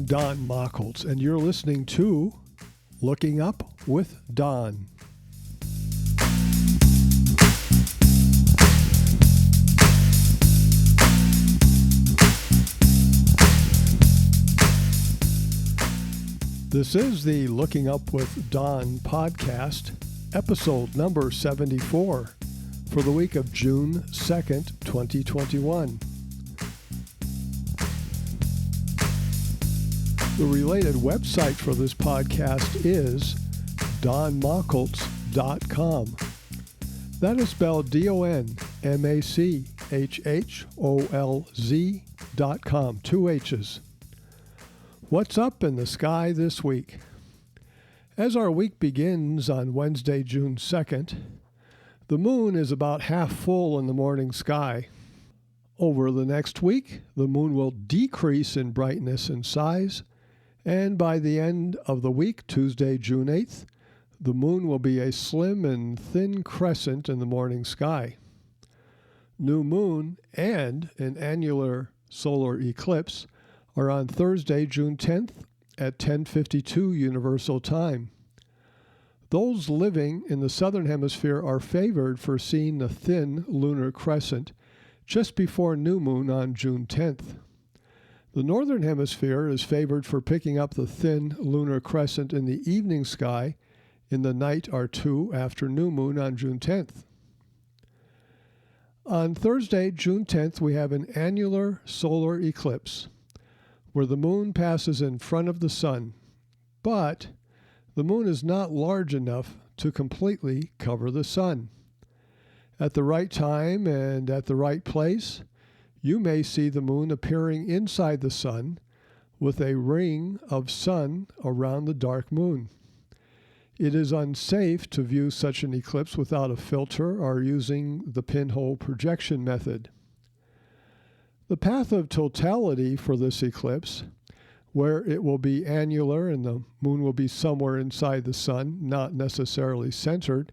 I'm Don Mockholtz, and you're listening to Looking Up with Don. This is the Looking Up with Don podcast, episode number 74, for the week of June 2nd, 2021. The related website for this podcast is donmockholtz.com. That is spelled DONMACHHOLZ.com, 2 H's. What's up in the sky this week? As our week begins on Wednesday, June 2nd, the moon is about half full in the morning sky. Over the next week, the moon will decrease in brightness and size, and by the end of the week, Tuesday, June 8th, the moon will be a slim and thin crescent in the morning sky. New moon and an annular solar eclipse are on Thursday, June 10th at 10:52 Universal Time. Those living in the southern hemisphere are favored for seeing the thin lunar crescent just before new moon on June 10th. The northern hemisphere is favored for picking up the thin lunar crescent in the evening sky in the night or two after new moon on June 10th. On Thursday, June 10th, we have an annular solar eclipse, where the moon passes in front of the sun, but the moon is not large enough to completely cover the sun. At the right time and at the right place, you may see the moon appearing inside the sun with a ring of sun around the dark moon. It is unsafe to view such an eclipse without a filter or using the pinhole projection method. The path of totality for this eclipse, where it will be annular and the moon will be somewhere inside the sun, not necessarily centered,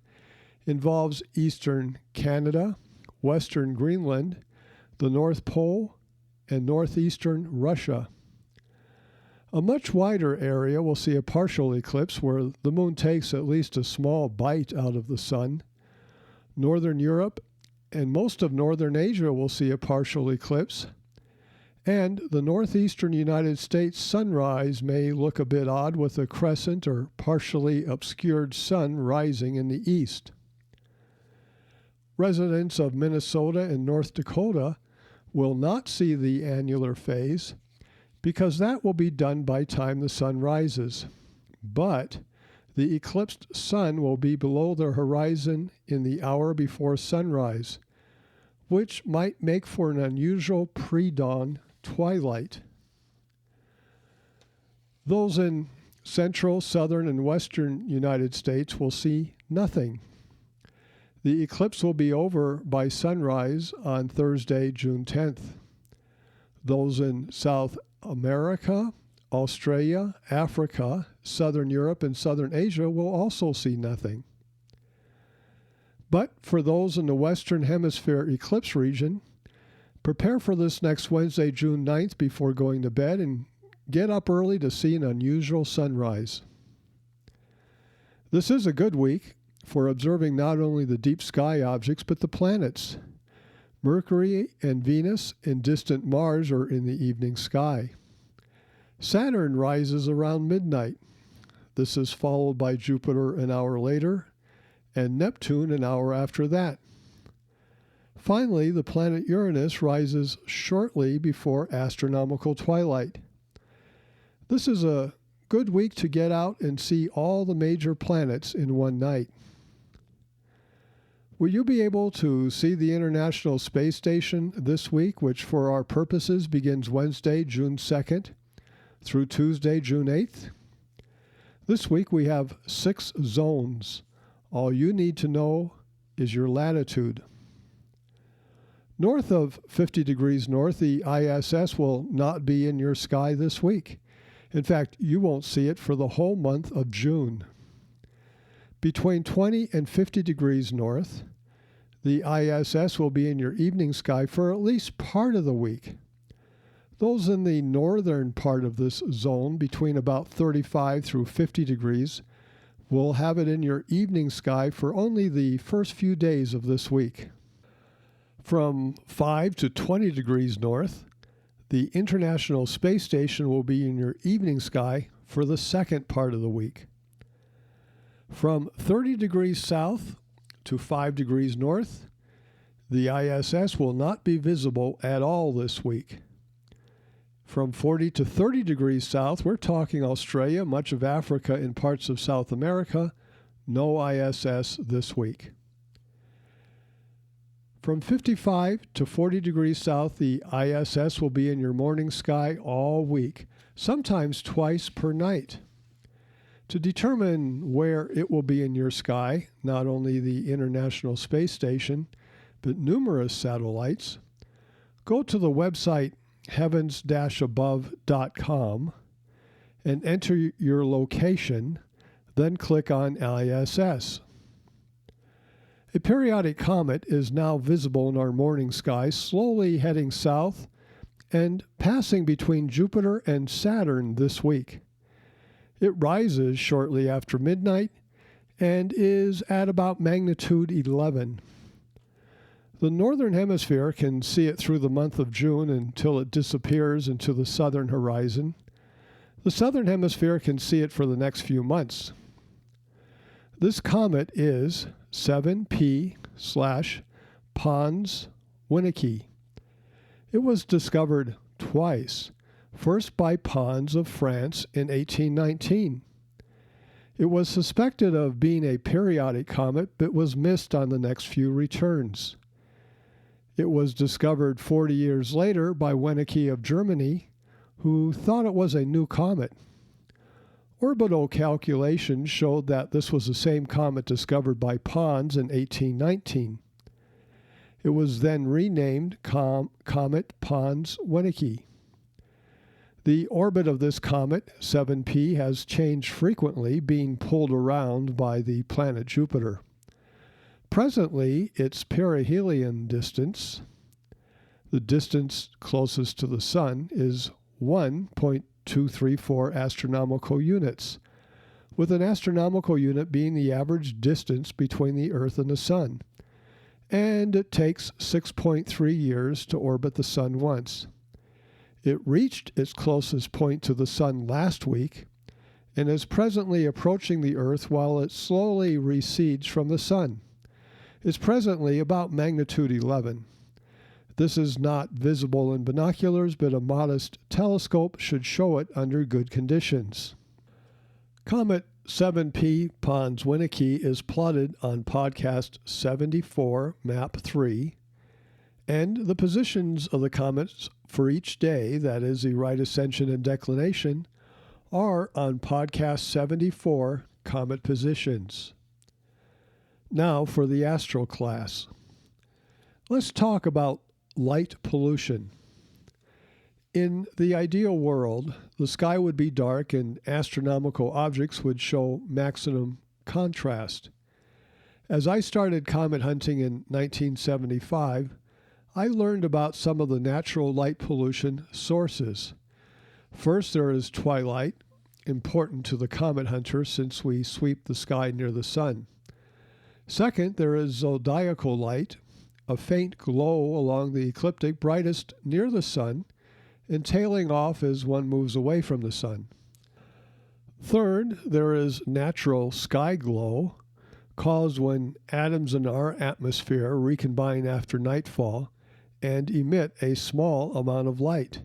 involves eastern Canada, western Greenland, the North Pole, and northeastern Russia. A much wider area will see a partial eclipse where the moon takes at least a small bite out of the sun. Northern Europe and most of northern Asia will see a partial eclipse, and the northeastern United States sunrise may look a bit odd with a crescent or partially obscured sun rising in the east. Residents of Minnesota and North Dakota will not see the annular phase because that will be done by time the sun rises, but the eclipsed sun will be below the horizon in the hour before sunrise, which might make for an unusual pre-dawn twilight. Those in central, southern, and western United States will see nothing. The eclipse will be over by sunrise on Thursday, June 10th. Those in South America, Australia, Africa, Southern Europe, and Southern Asia will also see nothing. But for those in the Western Hemisphere eclipse region, prepare for this next Wednesday, June 9th before going to bed and get up early to see an unusual sunrise. This is a good week for observing not only the deep sky objects but the planets. Mercury and Venus and distant Mars are in the evening sky. Saturn rises around midnight. This is followed by Jupiter an hour later and Neptune an hour after that. Finally, the planet Uranus rises shortly before astronomical twilight. This is a good week to get out and see all the major planets in one night. Will you be able to see the International Space Station this week, which for our purposes begins Wednesday, June 2nd through Tuesday, June 8th? This week we have 6 zones. All you need to know is your latitude. North of 50 degrees north, the ISS will not be in your sky this week. In fact, you won't see it for the whole month of June. Between 20 and 50 degrees north, the ISS will be in your evening sky for at least part of the week. Those in the northern part of this zone, between about 35 through 50 degrees, will have it in your evening sky for only the first few days of this week. From 5 to 20 degrees north, the International Space Station will be in your evening sky for the second part of the week. From 30 degrees south to 5 degrees north, the ISS will not be visible at all this week. From 40 to 30 degrees south, we're talking Australia, much of Africa, and parts of South America, no ISS this week. From 55 to 40 degrees south, the ISS will be in your morning sky all week, sometimes twice per night. To determine where it will be in your sky, not only the International Space Station, but numerous satellites, go to the website heavens-above.com and enter your location, then click on ISS. A periodic comet is now visible in our morning sky, slowly heading south and passing between Jupiter and Saturn this week. It rises shortly after midnight and is at about magnitude 11. The northern hemisphere can see it through the month of June until it disappears into the southern horizon. The southern hemisphere can see it for the next few months. This comet is 7P/Pons-Winnicky. It was discovered twice, first by Pons of France in 1819. It was suspected of being a periodic comet, but was missed on the next few returns. It was discovered 40 years later by Winnicky of Germany, who thought it was a new comet. Orbital calculations showed that this was the same comet discovered by Pons in 1819. It was then renamed Comet Pons-Winnicky. The orbit of this comet, 7P, has changed frequently, being pulled around by the planet Jupiter. Presently, its perihelion distance, the distance closest to the Sun, is 1.234 astronomical units, with an astronomical unit being the average distance between the Earth and the Sun. And it takes 6.3 years to orbit the Sun once. It reached its closest point to the Sun last week and is presently approaching the Earth while it slowly recedes from the Sun. It's presently about magnitude 11. This is not visible in binoculars, but a modest telescope should show it under good conditions. Comet 7P Pons-Winnicky is plotted on podcast 74, map 3, and the positions of the comets for each day, that is the right ascension and declination, are on podcast 74, comet positions. Now for the astral class. Let's talk about light pollution. In the ideal world, the sky would be dark and astronomical objects would show maximum contrast. As I started comet hunting in 1975, I learned about some of the natural light pollution sources. First, there is twilight, important to the comet hunter since we sweep the sky near the sun. Second, there is zodiacal light, a faint glow along the ecliptic brightest near the sun and tailing off as one moves away from the sun. Third, there is natural sky glow, caused when atoms in our atmosphere recombine after nightfall and emit a small amount of light.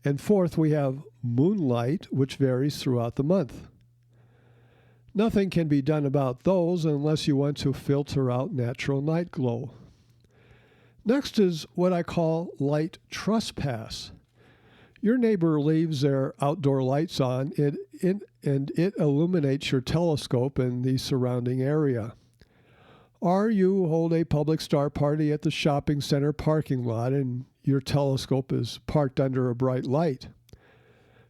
And fourth, we have moonlight, which varies throughout the month. Nothing can be done about those unless you want to filter out natural night glow. Next is what I call light trespass. Your neighbor leaves their outdoor lights on and it illuminates your telescope and the surrounding area. Or you hold a public star party at the shopping center parking lot and your telescope is parked under a bright light.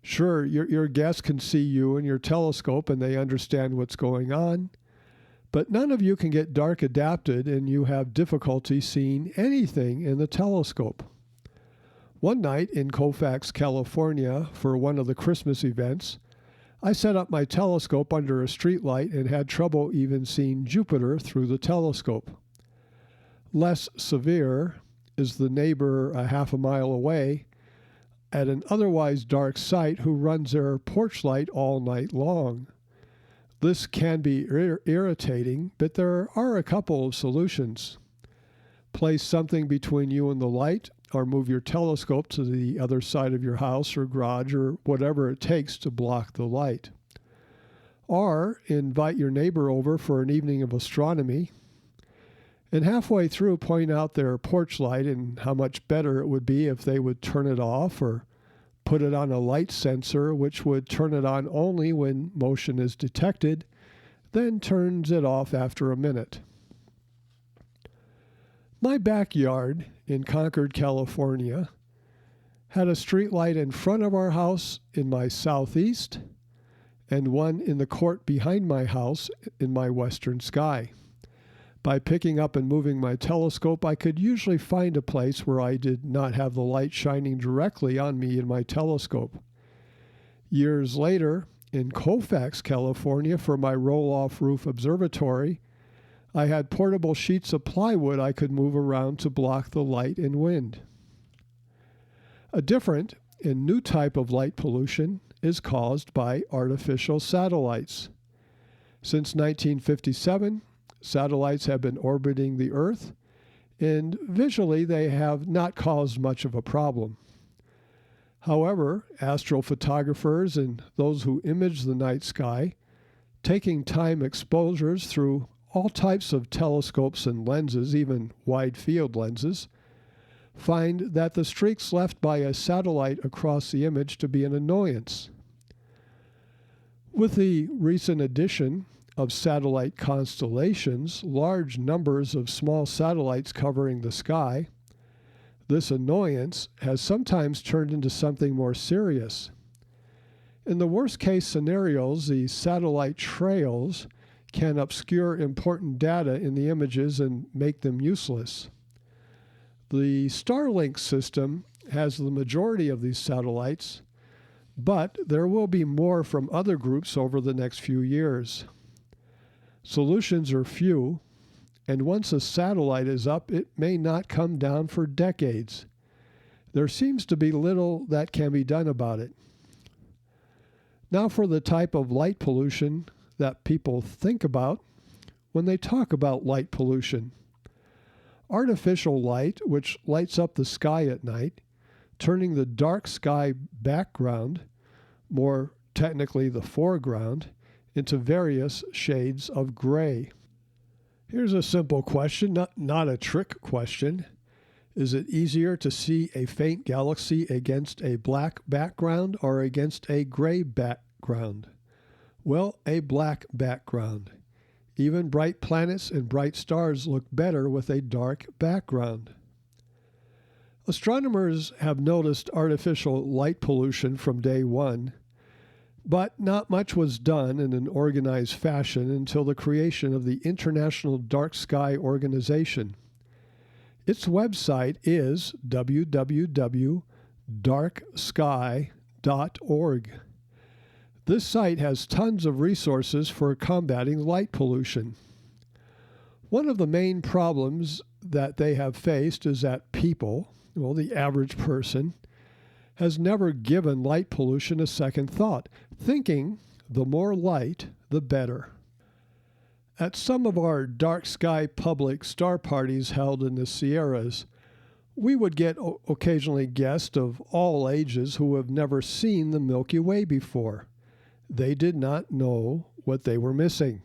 Sure, your guests can see you and your telescope and they understand what's going on, but none of you can get dark adapted and you have difficulty seeing anything in the telescope. One night in Colfax, California, for one of the Christmas events, I set up my telescope under a streetlight and had trouble even seeing Jupiter through the telescope. Less severe is the neighbor a half a mile away at an otherwise dark site who runs their porch light all night long. This can be irritating, but there are a couple of solutions. Place something between you and the light, or move your telescope to the other side of your house or garage or whatever it takes to block the light. Or invite your neighbor over for an evening of astronomy, and halfway through point out their porch light and how much better it would be if they would turn it off or put it on a light sensor which would turn it on only when motion is detected, then turns it off after a minute. My backyard in Concord, California, had a street light in front of our house in my southeast and one in the court behind my house in my western sky. By picking up and moving my telescope, I could usually find a place where I did not have the light shining directly on me in my telescope. Years later, in Colfax, California, for my roll-off roof observatory, I had portable sheets of plywood I could move around to block the light and wind. A different and new type of light pollution is caused by artificial satellites. Since 1957, satellites have been orbiting the Earth, and visually they have not caused much of a problem. However, astrophotographers and those who image the night sky, taking time exposures through all types of telescopes and lenses, even wide-field lenses, find that the streaks left by a satellite across the image to be an annoyance. With the recent addition of satellite constellations, large numbers of small satellites covering the sky, this annoyance has sometimes turned into something more serious. In the worst-case scenarios, the satellite trails can obscure important data in the images and make them useless. The Starlink system has the majority of these satellites, but there will be more from other groups over the next few years. Solutions are few, and once a satellite is up, it may not come down for decades. There seems to be little that can be done about it. Now for the type of light pollution that people think about when they talk about light pollution. Artificial light, which lights up the sky at night, turning the dark sky background, more technically the foreground, into various shades of gray. Here's a simple question, not a trick question. Is it easier to see a faint galaxy against a black background or against a gray background? Well, a black background. Even bright planets and bright stars look better with a dark background. Astronomers have noticed artificial light pollution from day one, but not much was done in an organized fashion until the creation of the International Dark Sky Organization. Its website is www.darksky.org. This site has tons of resources for combating light pollution. One of the main problems that they have faced is that people, well, the average person, has never given light pollution a second thought, thinking the more light, the better. At some of our dark sky public star parties held in the Sierras, we would get occasionally guests of all ages who have never seen the Milky Way before. They did not know what they were missing.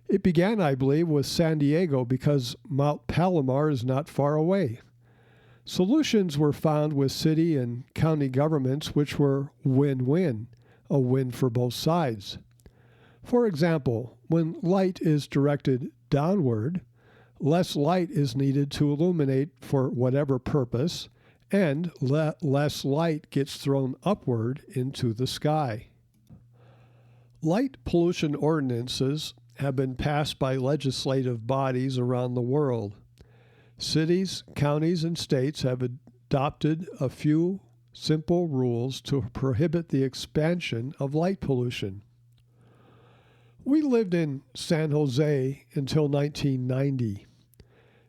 It began, I believe, with San Diego because Mount Palomar is not far away. Solutions were found with city and county governments which were win-win, a win for both sides. For example, when light is directed downward, less light is needed to illuminate for whatever purpose, and less light gets thrown upward into the sky. Light pollution ordinances have been passed by legislative bodies around the world. Cities, counties, and states have adopted a few simple rules to prohibit the expansion of light pollution. We lived in San Jose until 1990.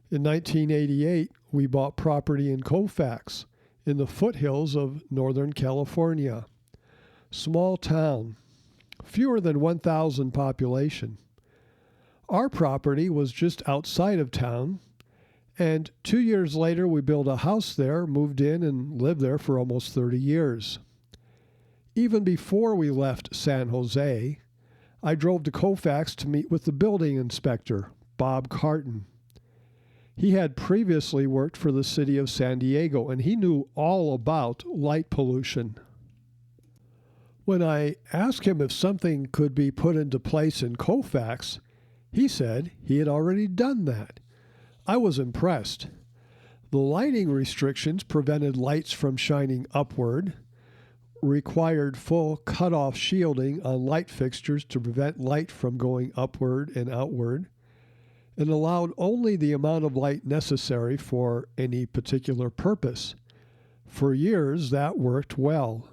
In 1988, we bought property in Colfax, in the foothills of Northern California. Small town, fewer than 1,000 population. Our property was just outside of town, and 2 years later we built a house there, moved in, and lived there for almost 30 years. Even before we left San Jose, I drove to Colfax to meet with the building inspector, Bob Carton. He had previously worked for the city of San Diego, and he knew all about light pollution. When I asked him if something could be put into place in Colfax, he said he had already done that. I was impressed. The lighting restrictions prevented lights from shining upward, required full cutoff shielding on light fixtures to prevent light from going upward and outward, and allowed only the amount of light necessary for any particular purpose. For years, that worked well.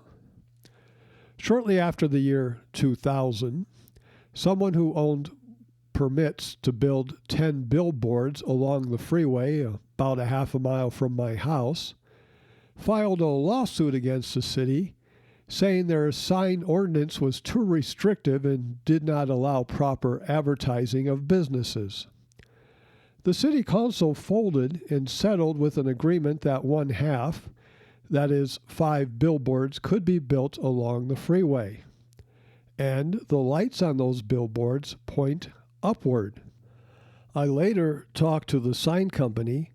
Shortly after the year 2000, someone who owned permits to build 10 billboards along the freeway, about a half a mile from my house, filed a lawsuit against the city, saying their sign ordinance was too restrictive and did not allow proper advertising of businesses. The city council folded and settled with an agreement that one half, that is, 5 billboards, could be built along the freeway. And the lights on those billboards point upward. I later talked to the sign company,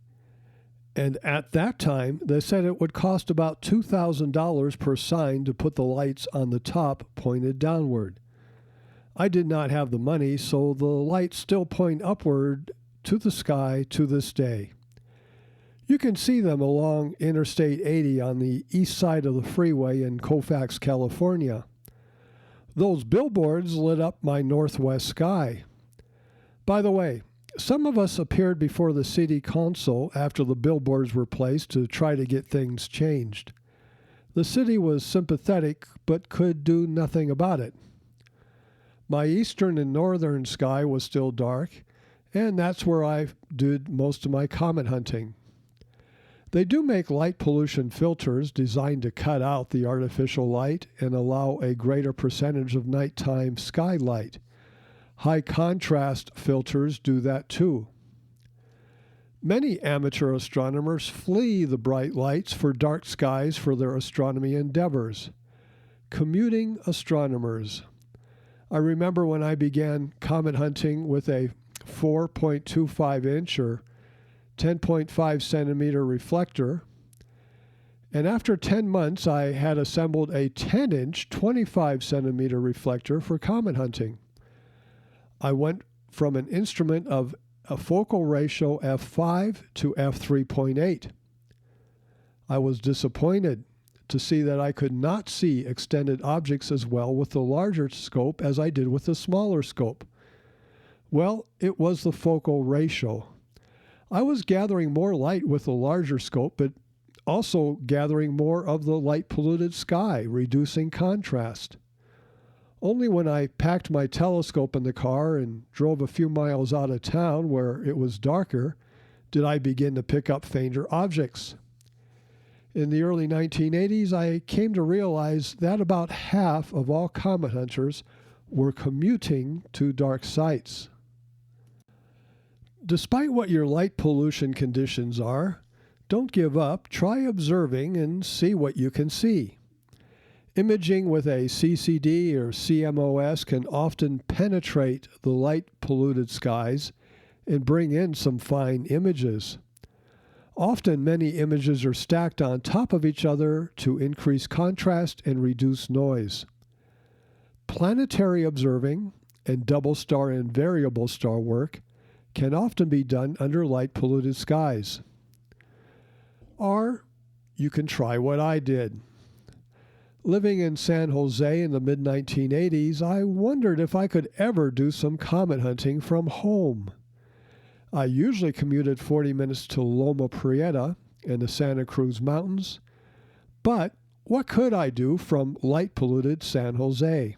and at that time they said it would cost about $2,000 per sign to put the lights on the top pointed downward. I did not have the money, so the lights still point upward to the sky to this day. You can see them along Interstate 80 on the east side of the freeway in Colfax, California. Those billboards lit up my northwest sky. By the way, some of us appeared before the city council after the billboards were placed to try to get things changed. The city was sympathetic but could do nothing about it. My eastern and northern sky was still dark, and that's where I did most of my comet hunting. They do make light pollution filters designed to cut out the artificial light and allow a greater percentage of nighttime skylight. High contrast filters do that too. Many amateur astronomers flee the bright lights for dark skies for their astronomy endeavors. Commuting astronomers. I remember when I began comet hunting with a 4.25 inch or 10.5 centimeter reflector, and after 10 months I had assembled a 10 inch 25 centimeter reflector for comet hunting. I went from an instrument of a focal ratio f5 to f3.8. I was disappointed to see that I could not see extended objects as well with the larger scope as I did with the smaller scope. Well, it was the focal ratio. I was gathering more light with the larger scope, but also gathering more of the light-polluted sky, reducing contrast. Only when I packed my telescope in the car and drove a few miles out of town where it was darker did I begin to pick up fainter objects. In the early 1980s, I came to realize that about half of all comet hunters were commuting to dark sites. Despite what your light pollution conditions are, don't give up. Try observing and see what you can see. Imaging with a CCD or CMOS can often penetrate the light-polluted skies and bring in some fine images. Often many images are stacked on top of each other to increase contrast and reduce noise. Planetary observing and double star and variable star work can often be done under light-polluted skies. Or you can try what I did. Living in San Jose in the mid-1980s, I wondered if I could ever do some comet hunting from home. I usually commuted 40 minutes to Loma Prieta and the Santa Cruz Mountains. But what could I do from light-polluted San Jose?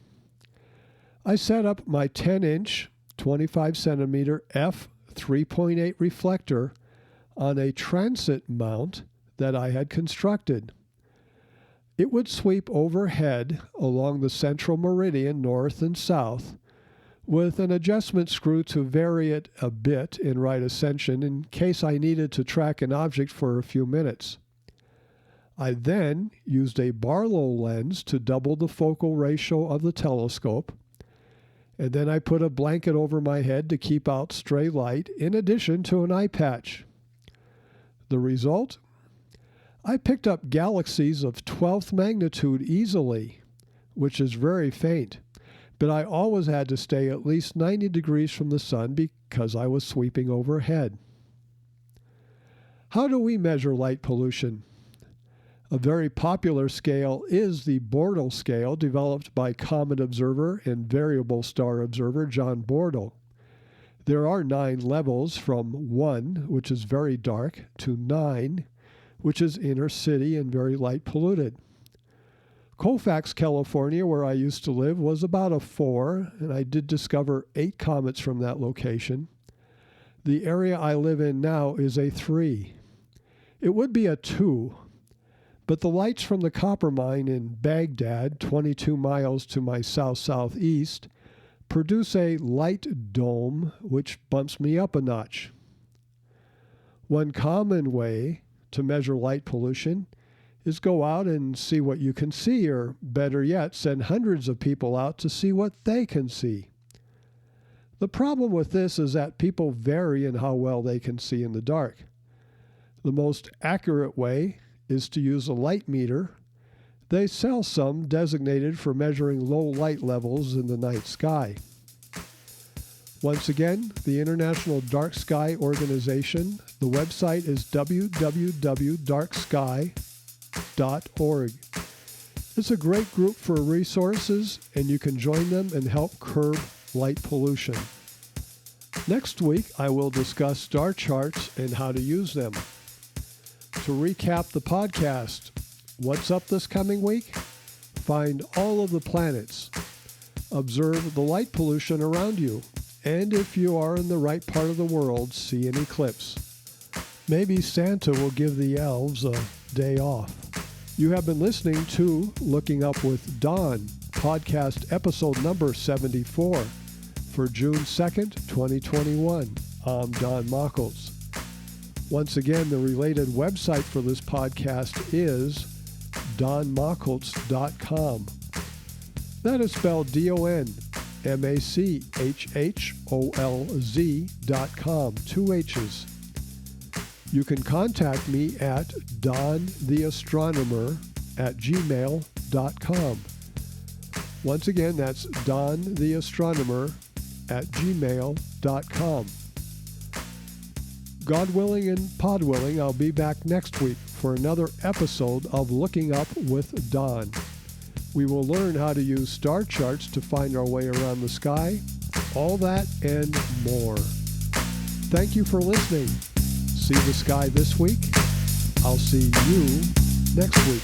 I set up my 10-inch, 25-centimeter f/3.8 reflector on a transit mount that I had constructed. It would sweep overhead along the central meridian north and south, with an adjustment screw to vary it a bit in right ascension in case I needed to track an object for a few minutes. I then used a Bortle lens to double the focal ratio of the telescope, and then I put a blanket over my head to keep out stray light in addition to an eye patch. The result? I picked up galaxies of 12th magnitude easily, which is very faint, but I always had to stay at least 90 degrees from the sun because I was sweeping overhead. How do we measure light pollution? A very popular scale is the Bortle Scale, developed by comet observer and variable star observer John Bortle. There are 9 levels, from 1, which is very dark, to 9, which is inner city and very light polluted. Colfax, California, where I used to live, was about a 4, and I did discover 8 comets from that location. The area I live in now is a 3. It would be a 2, but the lights from the copper mine in Baghdad, 22 miles to my south-southeast, produce a light dome which bumps me up a notch. One common way to measure light pollution is go out and see what you can see, or better yet, send hundreds of people out to see what they can see. The problem with this is that people vary in how well they can see in the dark. The most accurate way is to use a light meter. They sell some designated for measuring low light levels in the night sky. Once again, the International Dark Sky Organization, the website is www.darksky.org. It's a great group for resources, and you can join them and help curb light pollution. Next week, I will discuss star charts and how to use them. To recap the podcast, what's up this coming week? Find all of the planets. Observe the light pollution around you. And if you are in the right part of the world, see an eclipse. Maybe Santa will give the elves a day off. You have been listening to Looking Up with Don, podcast episode number 74 for June 2nd, 2021. I'm Don Mockles. Once again, the related website for this podcast is donmockles.com. That is spelled DonMachholz.com, 2 H's. You can contact me at dontheastronomer@gmail.com. Once again, that's dontheastronomer@gmail.com. God willing and pod willing, I'll be back next week for another episode of Looking Up with Don. We will learn how to use star charts to find our way around the sky, all that and more. Thank you for listening. See the sky this week. I'll see you next week.